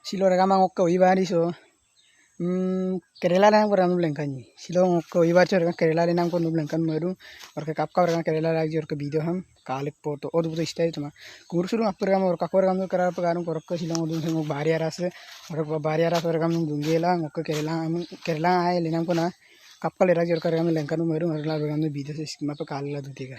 Silo regamang okka ibari so kerela nang por anu lengkani silo okka ibar chor kerela nang por nu lengkan meru और के kapka orang kerela lagi और के video ham kalik foto और buto style cuma kurusuru apur gam और kakor gam kara pagarum por ke silo ngudun semu bari aras और gam dungela okka kerela ay lenang ko na kapka lera jor kara gam lengkan meru और la gam video se skima pe kala dutiga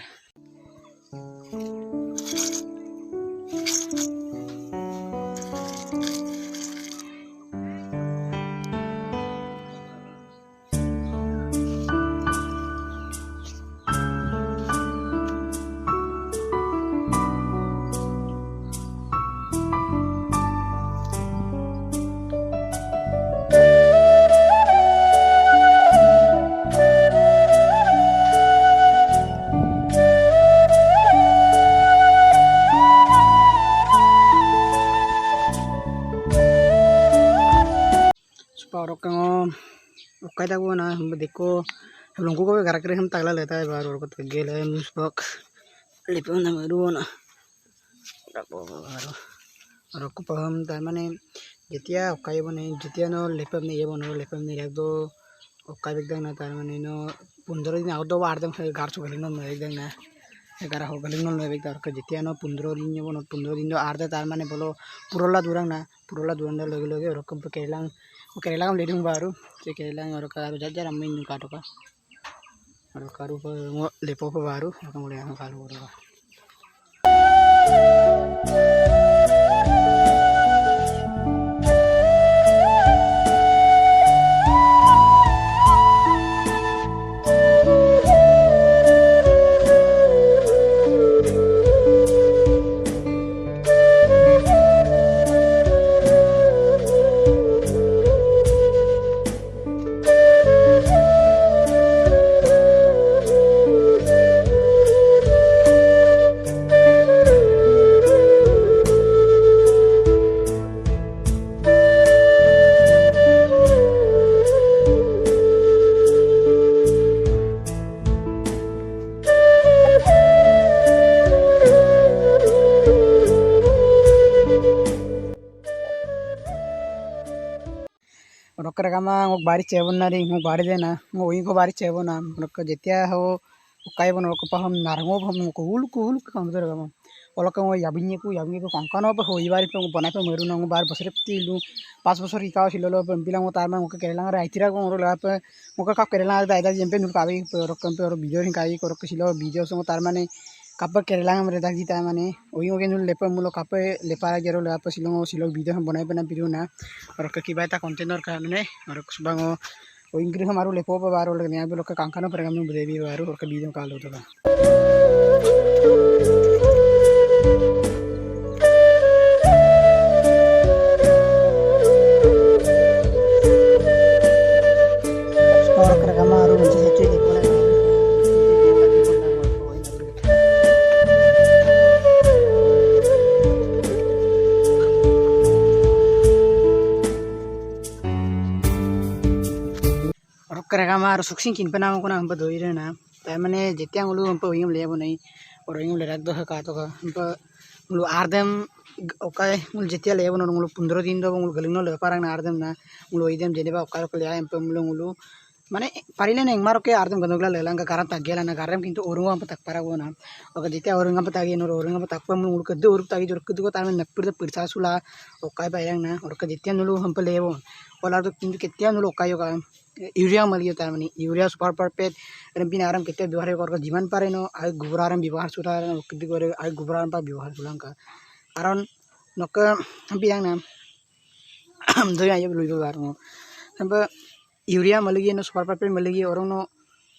और ओkai तक वो ना हम देखो हम लोगों को घर के हम तगला लेता है बार और को गेल है मुस्बक लिपो ना मरू ना और को पहम तार माने जतिया ओkai बने जतिया नो लेपम ने ये बनो लेपम ने एक दो ओkai बेगदंग ना तार माने नो 15 दिन आउट दो वार दम गार चो गलिनो न बेगदंग ना एगारा हो गलिनो न बेग तार को जतिया नो 15 दिन ये बनो 15 दिन दो आर दे तार माने बोलो पुरोला दूरंग लगे लगे और को केरला हम लेडुंग बारू से केरला और कारू जज्जर अम्मी नु काटो का और कारू पर लेपो पे बारू और मुड़े हम कारू बोलवा और गमा बारी चेबना री बारी देना वही को बारी चेबना जतिया हो ओकाय बन हम नारंगो हम कुल काम दे गमा ओलक याबिनी को कंकन हो बारी पे बनाई पे मरु ना बार बसरे पतिलु 5 बছর इकाओ सिलो बिलांग तार मा मुके केरला रे आइतिरा को लगा पे मुके का केरला दादा जेम्पे नु काबी रकम पे और वीडियो काई को सिलो वीडियो सो तार माने कप केरला में रे दागी माने ओई के नु लेप मुलो कप लेपारा जेरो लगा पे सिलो वीडियो हम बनाई बना पिरो ना और के किबा ता कंटेनर का ने और सुबांग ओई इंग्री हमारो लेपो पे बारो लगे ने लोग कांकानो पर हम देवी बारो और के वीडियो काल होता करेगा मार सुखसिंग किन पे नाम को ना हम पे दोई रे ना त माने जेतिया मुलु हम पे ओइम लेबो नहीं और ओइम ले रख दो का तो हम पे मुलु आरदम ओकाय मुलु जेतिया लेबो न मुलु 15 दिन दो मुलु गलिनो ले पारंग ना आरदम ना मुलु ओइदम जेनेबा ओकाय को ले हम पे मुलु माने पारिले ने मारो के आरदम गनगला लेलांगा कारण तगेला ना कारण किंतु ओरुंगा हम पे तक पारा ना ओका जेतिया ओरुंगा पे तागी न ओरुंगा पे तक पे मुलु के दो ओरुक तागी जोर के दो तार में नप्पिर दे पिरसा सुला ओकाय पायंग ना और के जेतिया मुलु हम पे लेबो ओला तो किंतु केतिया मुलु ओकाय का यूरिया मलियो तार माने यूरिया सुपर परपेट बिना आराम केते व्यवहार कर जीवन पारे नो आय गोबर आराम व्यवहार सुरा किति करे आय गोबर आराम पा व्यवहार सुलांका कारण नक बियांग ना दोय आय लुइबो बार नो हम यूरिया मलियो नो सुपर परपेट मलियो और नो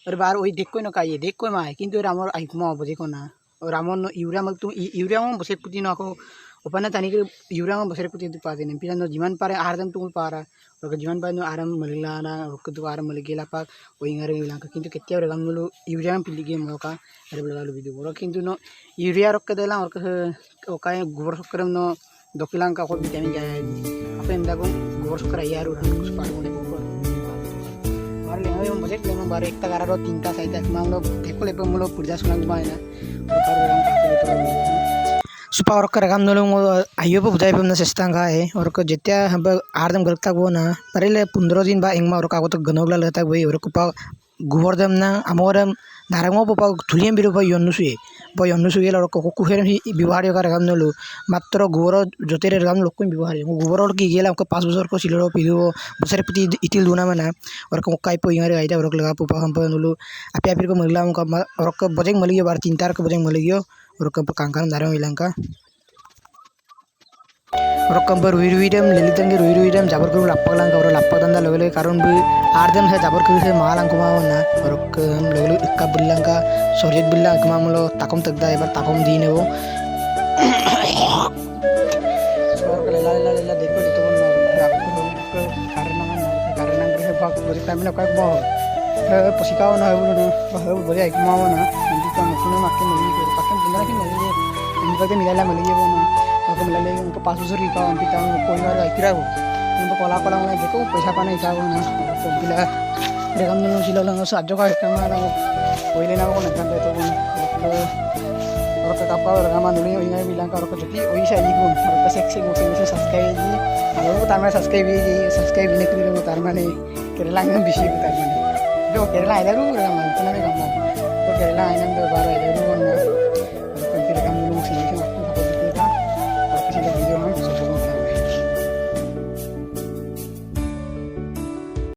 और बार ओई देख कोई नो काये देख कोई माय किंतु रामर आय कुमा बजे को ना और रामन नो यूरिया मल तू यूरिया म बसे पुती नो को ओपना तानी के यूरिया म बसे पुती दु पादे ने पिला नो जीवन पारे आरदम तुल पारा और जीवन पारे नो आराम मलिला ना और तो आराम मलिगेला पा ओई ngare ilang किंतु केतिया रे गामलो यूरिया म पिलिगे मोका अरे बला बिदु बोरो किंतु नो यूरिया रख देला और ओकाय गोबर सकरम नो दोकिलां का को विटामिन जाय apa yang dago गोबर सकरा यार उरन कुछ पार होने को और ले हम बजट ले हम बारे एक तगारा रो तीन का साइड हम लोग देखो ले हम लोग पुरजा सुना घुमाए ना और कर हम supaya orang keragam nolong ayo po budaya pemna sestang kae orang ke jetia hamba ardem gertak bo na parile 15 दिन ba engma orang kagot ganogla letak boy orang ko pa gubordam na amoram narangmo po pa tuliem biru pa yonnusu gela orang ko kuher hi biwari keragam nolu matro guboro jotere ragam lokko biwari guboro ki gela ko 5 bosor ko siloro pilu bosare piti itil duna mana orang ko kai po ingare aida orang laga po pa hamba nolu api api ko magla ko orang ko bojeng maligyo bar tintar ko bojeng maligyo orang ko kangkang darang ilangka Rokambar wiruidam lilitangi wiruidam jabar kuru lappak lang kawro lappak tanda logele karun bu ardem he jabar kuru he malang kumawan na rokam logele ikka billang ka sorjet billang kumamulo takom tagda ebar takom dine bo lela lela lela dekho itu pun ke karena gue bak beri kami nak kau mau posikaw na hawu beri aku mau na nanti kau nusunya makin meli pakai benar sih meli ini kau tu milala meli bo na aku milala उनको 500 Rica हम पिता को कोई बार आइरा हो उनको Cola Cola मैं देखो पैसा पाने हिसाब ना तो बिला देखम न सिला लंग साजो का काम ना कोई लेना को ना kan तो और का kapal orang mana nih ingat bilang kalau kerja oi saya ibu orang ka seksi mungkin bisa subscribe ji kalau tamat subscribe ini kiri lo tarmane kerela ngam bisi tarmane do kerela ada ru orang mana tuh kamu to kerela ini baru ada ru